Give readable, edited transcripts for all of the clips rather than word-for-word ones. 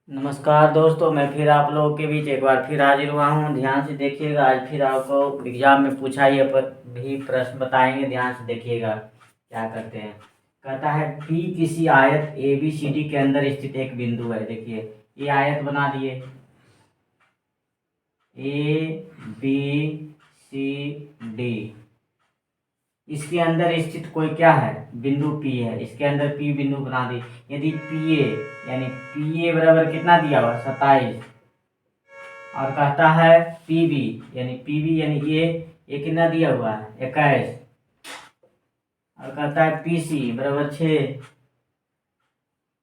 नमस्कार दोस्तों, मैं फिर आप लोगों के बीच एक बार फिर हाजिर हुआ हूँ। ध्यान से देखिएगा। आज फिर आपको एग्जाम में पूछा ही भी प्रश्न बताएंगे। ध्यान से देखिएगा क्या करते हैं। कहता है पी किसी आयत ए बी सी डी के अंदर स्थित एक बिंदु है। देखिए ये आयत बना दिए ए बी सी डी। इसके अंदर स्थित कोई क्या है, बिंदु पी है। इसके अंदर पी बिंदु बना दी। यदि पी ए यानी पी ए बराबर कितना दिया हुआ 27, और कहता है पी बी यानी ये कितना दिया हुआ है 21, और कहता है पी सी बराबर 6।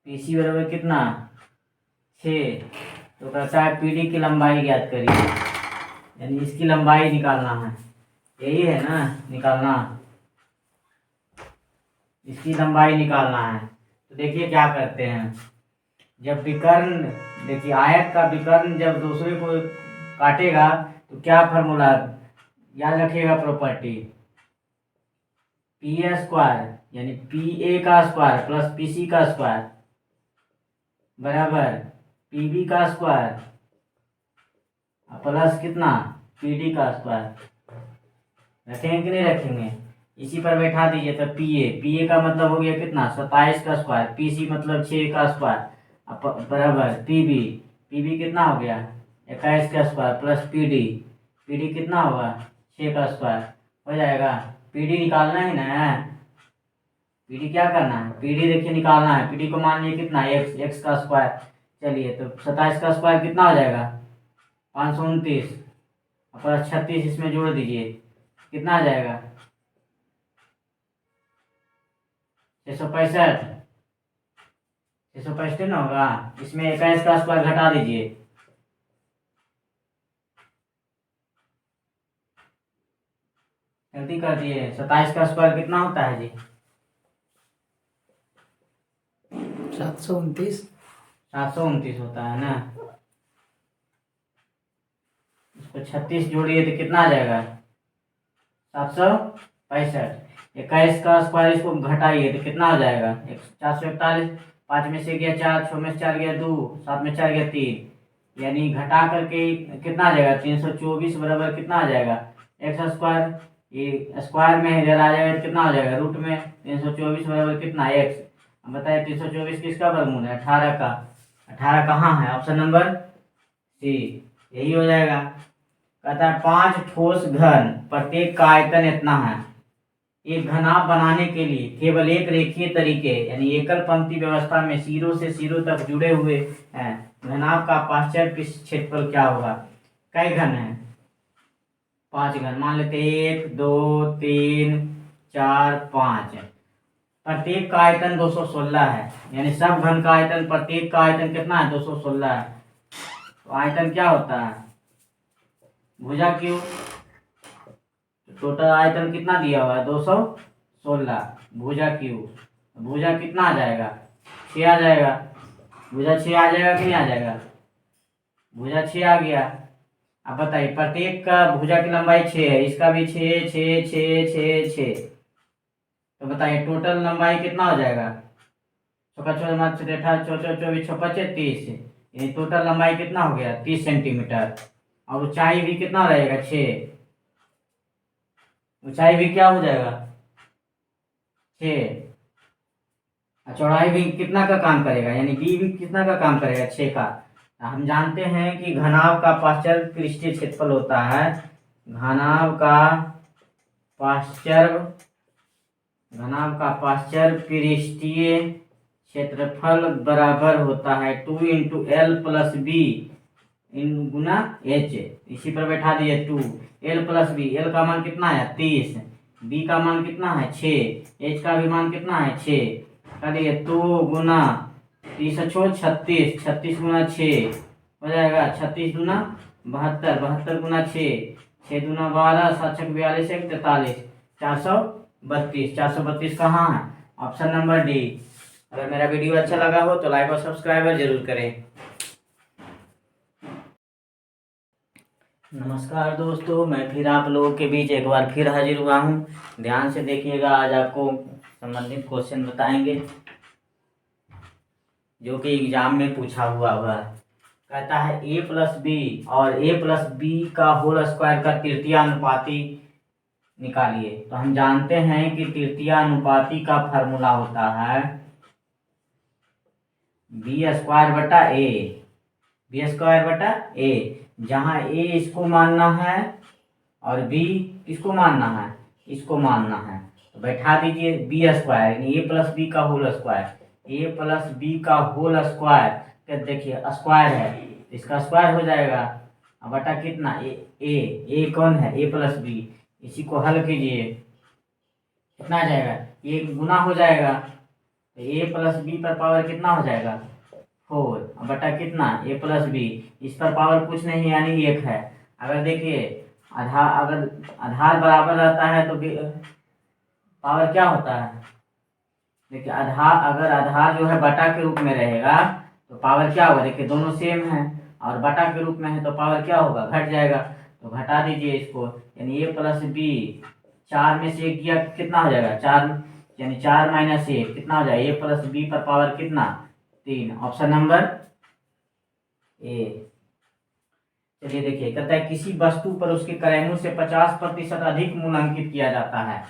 पी सी बराबर कितना 6। तो कहता है पी डी की लंबाई ज्ञात करिए, यानी इसकी लंबाई निकालना है। यही है ना, निकालना, इसकी लंबाई निकालना है। तो देखिए क्या करते हैं। जब विकर्ण, देखिए आयत का विकर्ण जब दूसरे को काटेगा तो क्या फार्मूला याद रखिएगा, प्रॉपर्टी पी ए स्क्वायर यानी पी ए का स्क्वायर प्लस पी सी का स्क्वायर बराबर पी बी का स्क्वायर प्लस कितना पी डी का स्क्वायर। रखेंगे कि नहीं रखेंगे, इसी पर बैठा दीजिए। तो पी ए का मतलब हो गया कितना 27 का स्क्वायर, पी सी मतलब 6 का स्क्वायर बराबर पी बी कितना हो गया 21 का स्क्वायर प्लस पी डी कितना होगा 6 का स्क्वायर हो जाएगा। पी डी निकालना है ना, पी डी क्या करना है, पी डी देखिए निकालना है। पी डी को मान लिया कितना एक्स का स्क्वायर। चलिए तो 27 का स्क्वायर कितना हो जाएगा 529 प्लस 36 इसमें जोड़ दीजिए, कितना आ जाएगा 665। 665 ना होगा, इसमें 21 का स्क्वायर घटा दीजिए, गलती कर दिए। 27 का स्क्वायर कितना होता है जी 729। 729 होता है ना। इसको 36 जोड़िए तो कितना आ जाएगा 765। 21 का स्क्वायर इसको घटाइए तो कितना हो जाएगा 441। 5 में से गया 4, 6 में से 4 गया 2, 7 में 4 गया 3, यानी घटा करके कितना आ जाएगा 324 बराबर कितना आ जाएगा एक्स स्क्वायर। ये स्क्वायर में इधर आ जाएगा तो कितना हो जाएगा रूट में 324 बराबर कितना एक्स। अब बताइए 324 किसका वर्गमूल है 18 का। 18 कहाँ है, ऑप्शन नंबर सी, यही हो जाएगा। कहता है 5 ठोस घन प्रत्येक का आयतन इतना है। एक घनाभ बनाने के लिए केवल एक रेखीय तरीके यानी एकल पंक्ति व्यवस्था में सिरों से सिरों तक जुड़े हुए हैं। घनाभ का पार्श्व क्षेत्रफल क्या होगा। कई घन है 5 घन, मान लेते 1 2 3 4 5। प्रत्येक का आयतन 216 है, यानी सब घन का आयतन प्रत्येक का आयतन कितना है 216 है। तो आयतन क्या होता है भुजा क्यू। टोटल आयतन कितना दिया हुआ है 216 भुजा क्यू। भुजा कितना आ जाएगा 6 आ जाएगा। भुजा 6 आ जाएगा कि नहीं आ जाएगा, भुजा 6 आ गया। अब बताइए प्रत्येक का भुजा की लंबाई 6 है, इसका भी 6 6 6 6 6। तो बताइए टोटल लंबाई कितना हो जाएगा 24 यानी टोटल लंबाई कितना हो गया 30 सेंटीमीटर। और ऊंचाई भी कितना रहेगा 6, ऊंचाई भी क्या हो जाएगा 6। चौड़ाई भी कितना का काम करेगा, यानी बी भी कितना का काम करेगा 6 का। हम जानते हैं कि घनाभ का पार्श्व पृष्ठीय क्षेत्रफल होता है, घनाभ का पार्श्व पृष्ठीय क्षेत्रफल बराबर होता है 2 × L + B गुना H। इसी पर बैठा दिए 2 L + B। L का मान कितना है 30, B का मान कितना है 6, H का भी मान कितना है 6। कर दिए 2 गुना 30 36, 36 गुना 6 हो जाएगा 36 दूना 72, 72 गुना 6, 6 दूना 12, 7 6 42 1 43, 432। 432 कहाँ है, ऑप्शन नंबर डी। अगर मेरा वीडियो अच्छा लगा हो तो लाइक और सब्सक्राइब जरूर करें। नमस्कार दोस्तों, मैं फिर आप लोगों के बीच एक बार फिर हाजिर हुआ हूँ। ध्यान से देखिएगा, आज आपको संबंधित क्वेश्चन बताएंगे। जो कि एग्जाम में पूछा हुआ कहता है a प्लस बी और a प्लस बी का होल स्क्वायर का तृतीय अनुपाती निकालिए। तो हम जानते हैं कि तृतीय अनुपाती का फॉर्मूला होता है बी स्क्वायर बटा ए, बी स्क्वायर बटा ए, जहाँ ए इसको मानना है और बी किसको मानना है, इसको मानना है। तो बैठा दीजिए बी स्क्वायर यानी ए प्लस बी का होल स्क्वायर, ए प्लस बी का होल स्क्वायर, तो देखिए स्क्वायर है इसका स्क्वायर हो जाएगा। अब बटा कितना ए कौन है, ए प्लस बी, इसी को हल कीजिए कितना आ जाएगा, ये गुना हो जाएगा तो ए प्लस बी पर पावर कितना हो जाएगा 4, बटा कितना ए प्लस बी, इस पर पावर कुछ नहीं यानी 1 है। अगर देखिए अगर आधार बराबर रहता है तो पावर क्या होता है, देखिए अगर आधार जो है बटा के रूप में रहेगा तो पावर क्या होगा, देखिए दोनों सेम है और बटा के रूप में है तो पावर क्या होगा, घट जाएगा। तो घटा दीजिए इसको यानी ए प्लस बी, 4 में से 1 गया कितना हो जाएगा 4, यानी 4 माइनस 1 कितना हो जाएगा, ए प्लस बी पर पावर कितना 3, ऑप्शन नंबर ए। चलिए देखिए कहता है किसी वस्तु पर उसके क्रय मूल्य से 50% अधिक मूल्य अंकित किया जाता है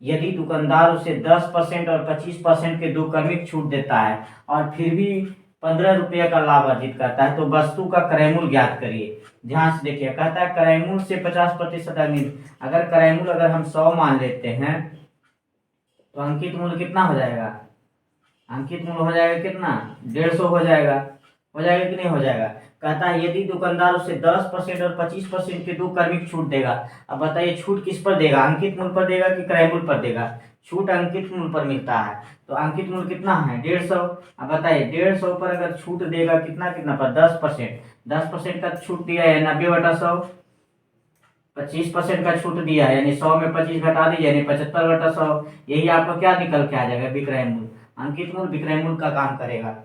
यदि दुकानदार उसे 10% और 25% के दो क्रमिक छूट देता है और फिर भी 15 रुपये का लाभ अर्जित करता है तो वस्तु का क्रय मूल्य ज्ञात करिए। ध्यान से देखिए कहता है क्रय मूल्य से 50% अधिक, अगर क्रय मूल्य अगर हम 100 मान लेते हैं तो अंकित मूल्य कितना हो जाएगा, अंकित मूल्य हो जाएगा कितना 150 हो जाएगा, हो जाएगा कि नहीं हो जाएगा। कहता है यदि दुकानदार उसे 10% और 25% के दो क्रमिक छूट देगा। अब बताइए छूट किस पर देगा, अंकित मूल्य पर देगा कि क्रय मूल्य पर देगा, छूट अंकित मूल्य पर मिलता है तो अंकित मूल्य कितना है 150। अब बताइए 150 पर अगर छूट देगा कितना कितना पर 10% का छूट दिया है 90/100, 25% का छूट दिया है यानी 100 में 25 घटा दीजिए यानी 75/100, यही आपका क्या निकल के आ जाएगा विक्रय मूल्य। अंकित मूल्य विक्रय मूल्य का काम करेगा।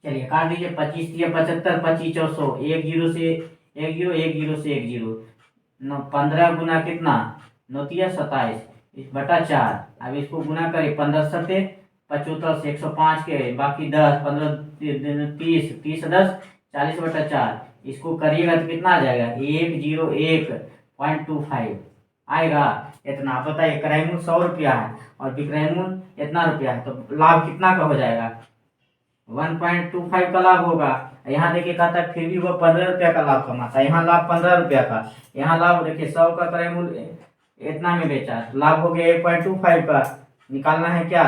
चलिए काट दीजिए 25 दिया 75, 25 400, 1 0 से 1 0, 1 0 से 1 0, 15 गुना कितना 9 तिया 27 बटा 4। अब इसको गुना करें 15 सत्ते 75 से 105 के बाकी 10, 15 30, 30 10 40/4, इसको करिएगा तो कितना आ जाएगा 101.25 आएगा इतना। बताइए क्रय मूल्य 100 रुपया है और विक्रय मूल्य इतना रुपया है तो लाभ कितना का हो जाएगा 1.25 का लाभ होगा। यहाँ देखिए कहता है फिर भी वो 15 रुपया का लाभ कमाता है, यहाँ लाभ 15 रुपया का, यहाँ लाभ देखिए 100 का क्रय मूल्य इतना में बेचा तो लाभ हो गया 1.25 का। निकालना है क्या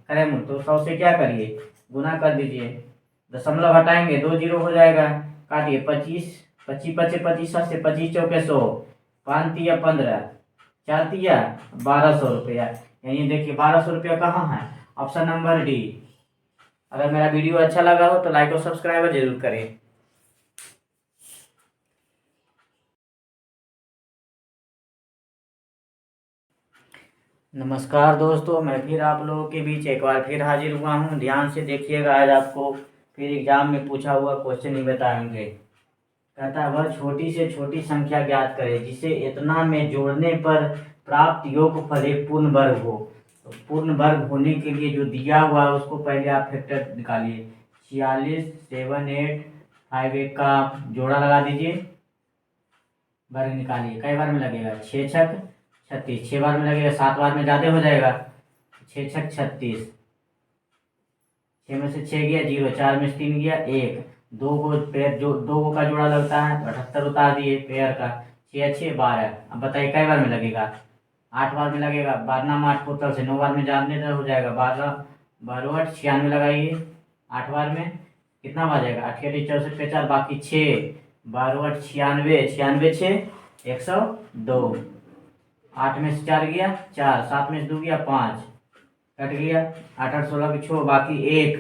क्रय मूल्य तो 100 से क्या करिए गुना कर दीजिए, दशमलव हटाएंगे 2 0 हो जाएगा। काटिए 25 25 25 25 से 25 चौके 100, 5 तिया 15, 4 तिया 1200 रुपया, यानी देखिए 1200 रुपया कहाँ है, ऑप्शन नंबर डी। अगर मेरा वीडियो अच्छा लगा हो तो लाइक और सब्सक्राइब जरूर करें। नमस्कार दोस्तों, मैं फिर आप लोगों के बीच एक बार फिर हाजिर हुआ हूं। ध्यान से देखिएगा, आज आपको फिर एग्जाम में पूछा हुआ क्वेश्चन ही बताएंगे। कहता है वह छोटी से छोटी संख्या ज्ञात करे जिसे इतना में जोड़ने पर प्राप्त योगफल एक पूर्ण वर्ग हो। तो पूर्ण वर्ग होने के लिए जो दिया हुआ है उसको पहले आप फैक्टर निकालिए। 46 7 8 5 1 का जोड़ा लगा दीजिए, वर्ग निकालिए। कई बार में लगेगा 6 छक 36, 6 बार में लगेगा, 7 बार में ज़्यादा हो जाएगा। 6 छक 36, 6 में से 6 गया 0, 4 में से 3 गया 1, 2 को पेयर जो 2 का जोड़ा लगता है तो 78 उतार दिए पेयर का, 6 6 12। अब बताइए कई बार में लगेगा 8 बार में लगेगा, 12 8 टोटल से 9 बार में जानने हो जाएगा, 12 12 8 96 लगाइए, 8 बार में कितना आ जाएगा 8 64 पे 4 बाकी 6, 12 8 96, 96 6 102, 8 में से 4 गया 4, 7 में से 2 गया 5, कट गया 8 8 16 के 6 बाकी 1,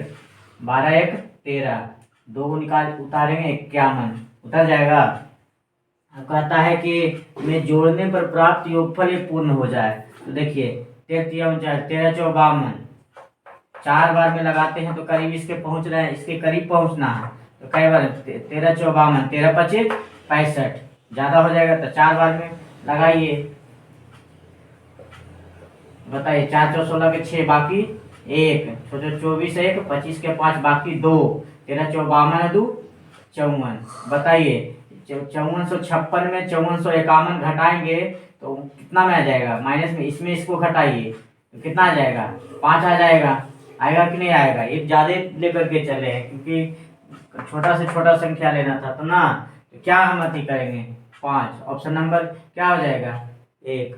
12 1 13, 2 को निकाल उतारेंगे 51 उतर जाएगा। अब कहता है कि में जोड़ने पर प्राप्त योगफल ये पूर्ण हो जाए। तो देखिए 13 13 54, 4 बार में लगाते हैं तो करीब इसके पहुंच रहे हैं, इसके करीब पहुंचना है तो कई बार 13 54, 13 25 65 ज़्यादा हो जाएगा तो 4 बार में लगाइए। बताइए 4 4 16 के 6 बाकी एक, सोचो 24 एक, 25 के 5 बाकी 2, 13 54 2 54। बताइए 5456 में 5451 घटाएंगे तो कितना में आ जाएगा, माइनस में, इसमें इसको घटाइए तो कितना आ जाएगा, 5 आ जाएगा। आएगा कि नहीं आएगा, एक ज़्यादा लेकर के चले हैं क्योंकि छोटा से छोटा संख्या लेना था तो ना, तो क्या हम अति करेंगे 5, ऑप्शन नंबर क्या हो जाएगा 1।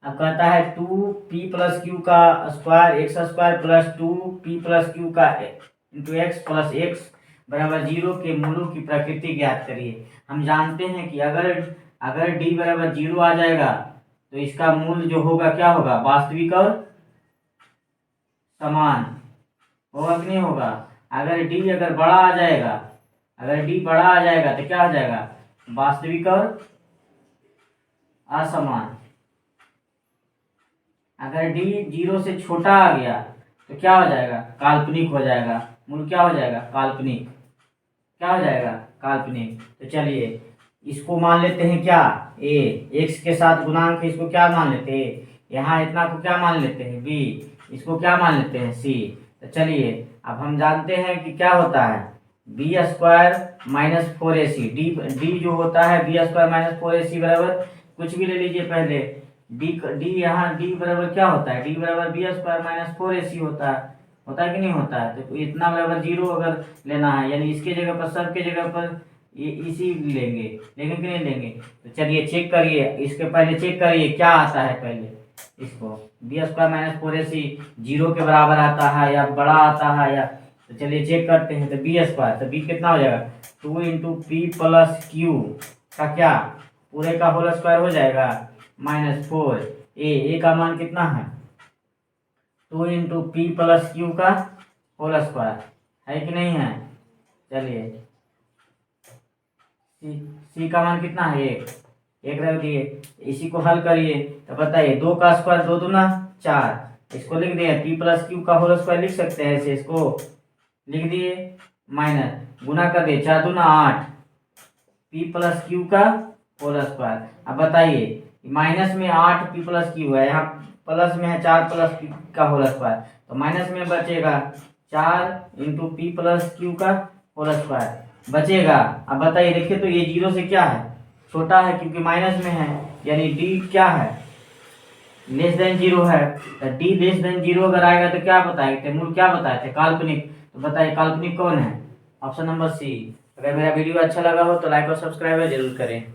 अब कहता है 2p प्लस क्यू का square x square plus 2p plus Q का इंटू एक्स प्लस एक्स बराबर 0 के मूलों की प्रकृति ज्ञात करिए। हम जानते हैं कि अगर d बराबर 0 आ जाएगा तो इसका मूल जो होगा क्या होगा, वास्तविक और समान होगा कि नहीं होगा। अगर d अगर बड़ा आ जाएगा, अगर d बड़ा आ जाएगा तो क्या हो जाएगा, वास्तविक और असमान। अगर d 0 से छोटा आ गया तो क्या हो जाएगा, काल्पनिक हो जाएगा। मूल क्या हो जाएगा, काल्पनिक। क्या हो जाएगा, काल्पनिक। तो चलिए इसको मान लेते हैं क्या, a, x के साथ गुणांक, इसको क्या मान लेते हैं, यहाँ इतना को क्या मान लेते हैं b, इसको क्या मान लेते हैं c। तो चलिए अब हम जानते हैं कि क्या होता है B square minus 4ac, D जो होता है बी स्क्वायर माइनस 4ac बराबर, कुछ भी ले लीजिए पहले, डी यहाँ डी बराबर क्या होता है, डी बराबर बी स्क्वायर माइनस 4ac होता है कि नहीं होता है। तो इतना बराबर 0 अगर लेना है, यानी इसके जगह पर, सबके जगह पर ये इसी लेंगे कि नहीं लेंगे। तो चलिए चेक करिए, इसके पहले चेक करिए क्या आता है, पहले इसको बी स्क्वायर माइनस 4ac 0 के बराबर आता है या बड़ा आता है या, तो चलिए चेक करते हैं। तो बी स्क्वायर, तो बी कितना हो जाएगा 2 इंटू पी प्लस क्यू का क्या, पूरे का होल स्क्वायर हो जाएगा माइनस 4, ए का मान कितना है 2 इंटू पी प्लस क्यू का होल स्क्वायर, है कि नहीं है। चलिए सी का मान कितना है, एक रख दिए, इसी को हल करिए तो बताइए 2 का स्क्वायर 2 दूना 4, इसको लिख दिए पी प्लस क्यू का होल स्क्वायर लिख सकते हैं ऐसे, इसको लिख दिए माइनस गुना कर दिए 4 दूना 8 पी प्लस क्यू का होल स्क्वायर। अब बताइए माइनस में 8 पी प्लस क्यू है, यहाँ प्लस में है 4 प्लस पी का होल स्क्वायर, तो माइनस में बचेगा 4 इंटू पी प्लस क्यू का होल स्क्वायर बचेगा। अब बताइए देखिए तो ये 0 से क्या है, छोटा है क्योंकि माइनस में है, यानी डी क्या है, लेस देन 0 है। तो डी लेस देन 0 अगर आएगा तो क्या बताए थे, मूल क्या बताए थे, काल्पनिक। तो बताइए काल्पनिक कौन है, ऑप्शन नंबर सी। अगर मेरा वीडियो अच्छा लगा हो तो लाइक और सब्सक्राइब जरूर करें।